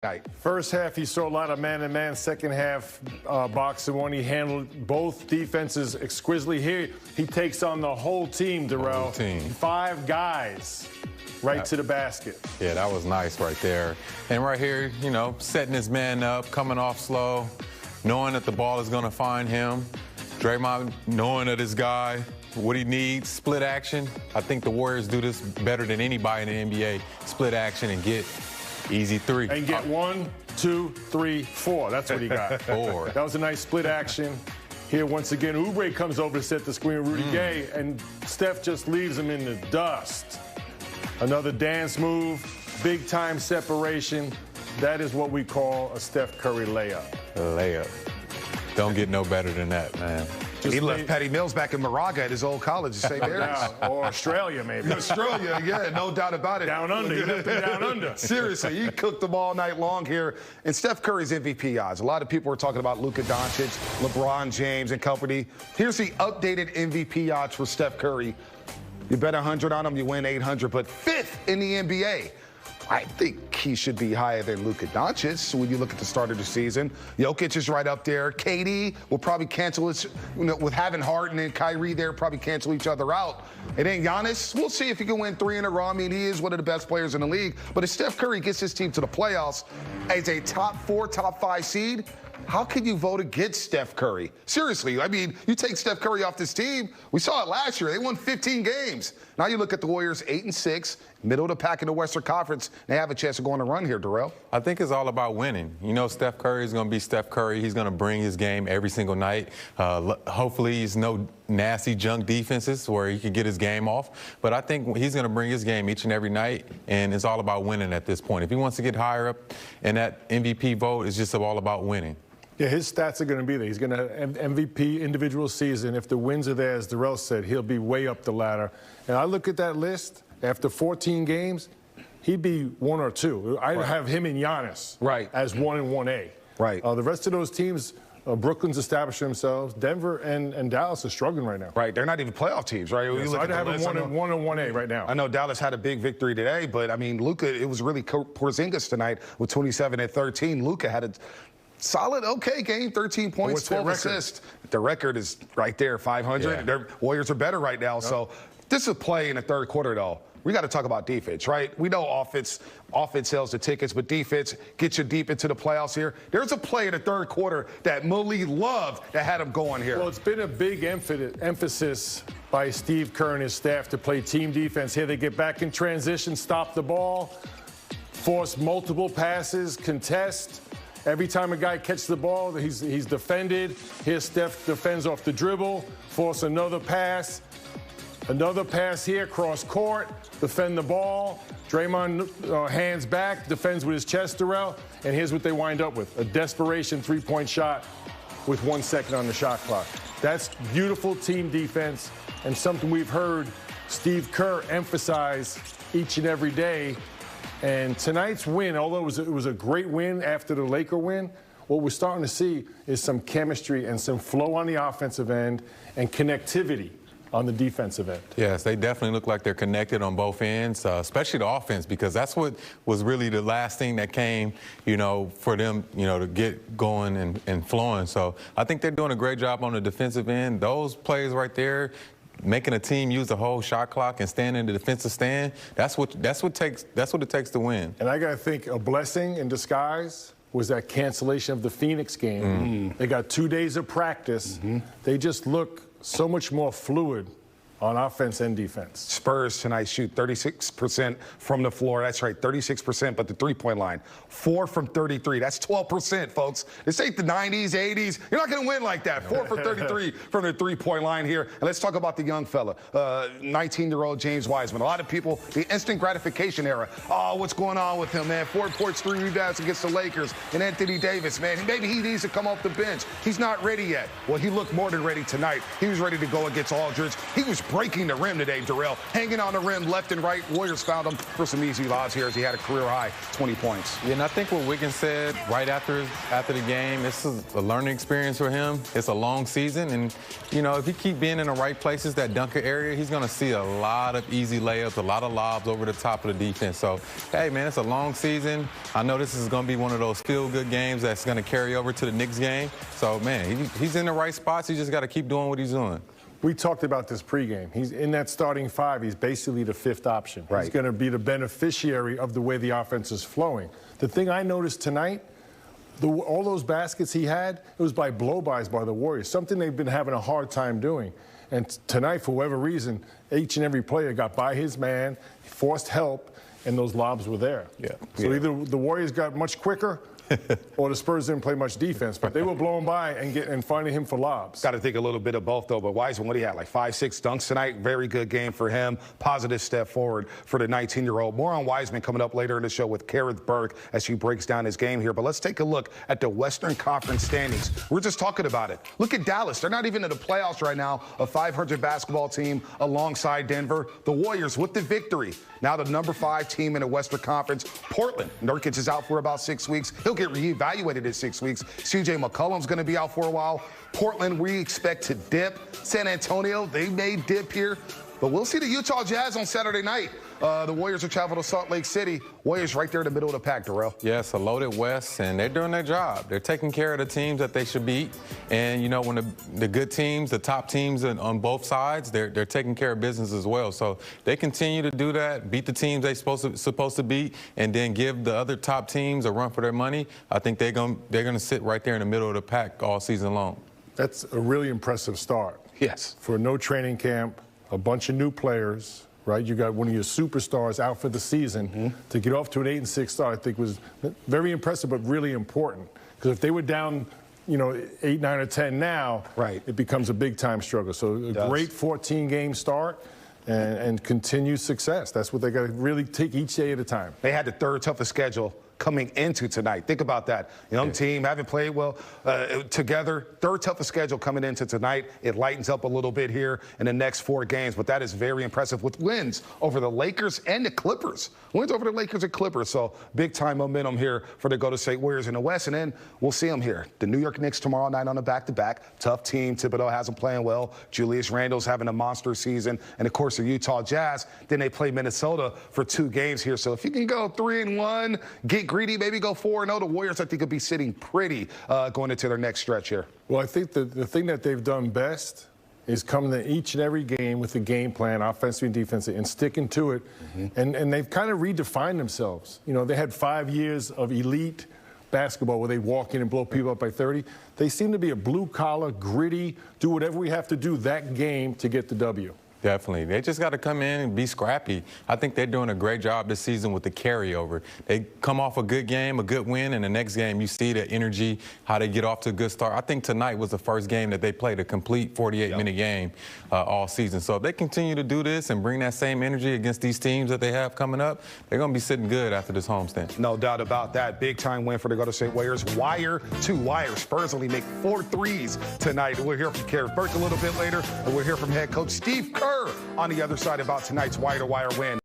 night. First half, he saw a lot of man-to-man. Second half, boxing one. He handled both defenses exquisitely. Here, he takes on the whole team, Darrell. Whole team. 5 guys right to the basket. Yeah, that was nice right there. And right here, you know, setting his man up, coming off slow, knowing that the ball is going to find him. Draymond knowing that his guy, what he needs, split action. I think the Warriors do this better than anybody in the NBA. Split action and get easy 3. And get 1, 2, 3, 4. That's what he got. 4. That was a nice split action. Here, once again, Oubre comes over to set the screen with Rudy Gay, and Steph just leaves him in the dust. Another dance move, big-time separation. That is what we call a Steph Curry layup. Layup. Don't get no better than that, man. He left Patty Mills back in Moraga at his old college, St. Mary's. Or Australia, maybe. Australia, yeah, no doubt about it. Down under, he left him down under. Seriously, he cooked them all night long here. And Steph Curry's MVP odds. A lot of people were talking about Luka Doncic, LeBron James, and company. Here's the updated MVP odds for Steph Curry. You bet 100 on him, you win 800, but 5th in the NBA. I think he should be higher than Luka Doncic when you look at the start of the season. Jokic is right up there. KD will probably cancel it, with having Harden and Kyrie there, probably cancel each other out. And then Giannis, we'll see if he can win 3 in a row. I mean, he is one of the best players in the league. But if Steph Curry gets his team to the playoffs as a top 4, top 5 seed, how can you vote against Steph Curry? Seriously, I mean, you take Steph Curry off this team. We saw it last year. They won 15 games. Now you look at the Warriors, 8-6, middle of the pack in the Western Conference. They have a chance of going on a run here, Darrell. I think it's all about winning. You know, Steph Curry is going to be Steph Curry. He's going to bring his game every single night. Hopefully, he's no nasty junk defenses where he can get his game off. But I think he's going to bring his game each and every night, and it's all about winning at this point. If he wants to get higher up in that MVP vote, it's just all about winning. Yeah, his stats are going to be there. He's going to have MVP individual season. If the wins are there, as Darrell said, he'll be way up the ladder. And I look at that list, after 14 games, he'd be 1 or 2. I'd have him and Giannis as 1 and 1A. Right. The rest of those teams, Brooklyn's established themselves. Denver and Dallas are struggling right now. Right. They're not even playoff teams, right? Yeah, so I'd have him 1 and 1A right now. I know Dallas had a big victory today, but, I mean, Luka, it was really Porzingis tonight with 27 and 13. Luka had a solid, okay game, 13 points, 12 assists. The record is right there, 500. Yeah. Their Warriors are better right now. Yep. So this is a play in the third quarter, though. We got to talk about defense, right? We know offense sells the tickets, but defense gets you deep into the playoffs here. There's a play in the third quarter that Malik loved that had him going here. Well, it's been a big emphasis by Steve Kerr and his staff to play team defense. Here they get back in transition, stop the ball, force multiple passes, contest. Every time a guy catches the ball, he's defended. Here Steph defends off the dribble, force another pass here, cross court, defend the ball. Draymond hands back, defends with his chest, Darrell, and here's what they wind up with, a desperation three-point shot with 1 second on the shot clock. That's beautiful team defense and something we've heard Steve Kerr emphasize each and every day. And tonight's win, although it was a great win after the Laker win, what we're starting to see is some chemistry and some flow on the offensive end and connectivity on the defensive end. Yes, they definitely look like they're connected on both ends, especially the offense, because that's what was really the last thing that came, you know, for them, you know, to get going and flowing. So I think they're doing a great job on the defensive end. Those plays right there, making a team use the whole shot clock and stand in the defensive stand, that's what it takes to win. And I got to think a blessing in disguise was that cancellation of the Phoenix game. They got 2 days of practice. They just look so much more fluid on offense and defense. Spurs tonight shoot 36% from the floor. That's right, 36%, but the three-point line, 4 from 33. That's 12%, folks. This ain't the 90s, 80s. You're not going to win like that. 4 for 33 from the three-point line here. And let's talk about the young fella, 19-year-old James Wiseman. A lot of people, the instant gratification era. Oh, what's going on with him, man? 4 points, 3 rebounds against the Lakers. And Anthony Davis, man, maybe he needs to come off the bench. He's not ready yet. Well, he looked more than ready tonight. He was ready to go against Aldridge. He was breaking the rim today, Darrell. Hanging on the rim left and right. Warriors found him for some easy lobs here as he had a career-high 20 points. Yeah, and I think what Wiggins said right after the game, this is a learning experience for him. It's a long season, and, you know, if he keep being in the right places, that dunker area, he's going to see a lot of easy layups, a lot of lobs over the top of the defense. So, hey, man, it's a long season. I know this is going to be one of those feel-good games that's going to carry over to the Knicks game. So, man, he's in the right spots. He just got to keep doing what he's doing. We talked about this pregame. He's in that starting five. He's basically the fifth option. Right. He's going to be the beneficiary of the way the offense is flowing. The thing I noticed tonight, all those baskets he had, it was by blow-bys by the Warriors, something they've been having a hard time doing. And tonight, for whatever reason, each and every player got by his man, forced help, and those lobs were there. Yeah. So either the Warriors got much quicker or the Spurs didn't play much defense, but they were blowing by and finding him for lobs. Got to think a little bit of both, though. But Wiseman, what do you have, like 5, 6 dunks tonight? Very good game for him. Positive step forward for the 19-year-old. More on Wiseman coming up later in the show with Kareth Burke as she breaks down his game here. But let's take a look at the Western Conference standings. We're just talking about it. Look at Dallas. They're not even in the playoffs right now. A 500 basketball team alongside Denver. The Warriors with the victory. Now the number 5 team in the Western Conference. Portland. Nurkic is out for about 6 weeks. He'll get reevaluated in 6 weeks. C.J. McCollum's going to be out for a while. Portland, we expect to dip. San Antonio, they may dip here. But we'll see the Utah Jazz on Saturday night. The Warriors will travel to Salt Lake City. Warriors right there in the middle of the pack, Darrell. Yes, a loaded West, and they're doing their job. They're taking care of the teams that they should beat. And, you know, when the good teams, the top teams on both sides, they're taking care of business as well. So they continue to do that, beat the teams they're supposed to beat, and then give the other top teams a run for their money. I think they're gonna sit right there in the middle of the pack all season long. That's a really impressive start. Yes. For no training camp, a bunch of new players, right? You got one of your superstars out for the season. To get off to an 8-6 start, I think was very impressive, but really important. Because if they were down, you know, 8, 9, or 10 now, right, it becomes a big-time struggle. So a great 14-game start and continued success. That's what they got to really take each day at a time. They had the third toughest schedule coming into tonight. Think about that. Young team, haven't played well together. Third toughest schedule coming into tonight. It lightens up a little bit here in the next 4 games, but that is very impressive with wins over the Lakers and the Clippers. Wins over the Lakers and Clippers, so big-time momentum here for the Golden State Warriors in the West, and then we'll see them here. The New York Knicks tomorrow night on a back-to-back. Tough team. Thibodeau has them playing well. Julius Randle's having a monster season, and, of course, the Utah Jazz. Then they play Minnesota for 2 games here, so if you can go 3-1, get greedy, maybe go 4-0. The Warriors, I think, will be sitting pretty going into their next stretch here. Well, I think the thing that they've done best is coming to each and every game with a game plan, offensively and defensively, and sticking to it. And they've kind of redefined themselves. You know, they had 5 years of elite basketball where they walk in and blow people up by 30. They seem to be a blue-collar, gritty, do whatever we have to do that game to get the W. Definitely. They just got to come in and be scrappy. I think they're doing a great job this season with the carryover. They come off a good game, a good win, and the next game you see the energy, how they get off to a good start. I think tonight was the first game that they played a complete 48-minute game all season. So if they continue to do this and bring that same energy against these teams that they have coming up, they're going to be sitting good after this homestand. No doubt about that. Big-time win for the Golden State Warriors. Wire to wire. Spurs only make 4 threes tonight. We'll hear from Kareth Burke a little bit later, and we'll hear from head coach Steve Curry on the other side about tonight's wire-to-wire win.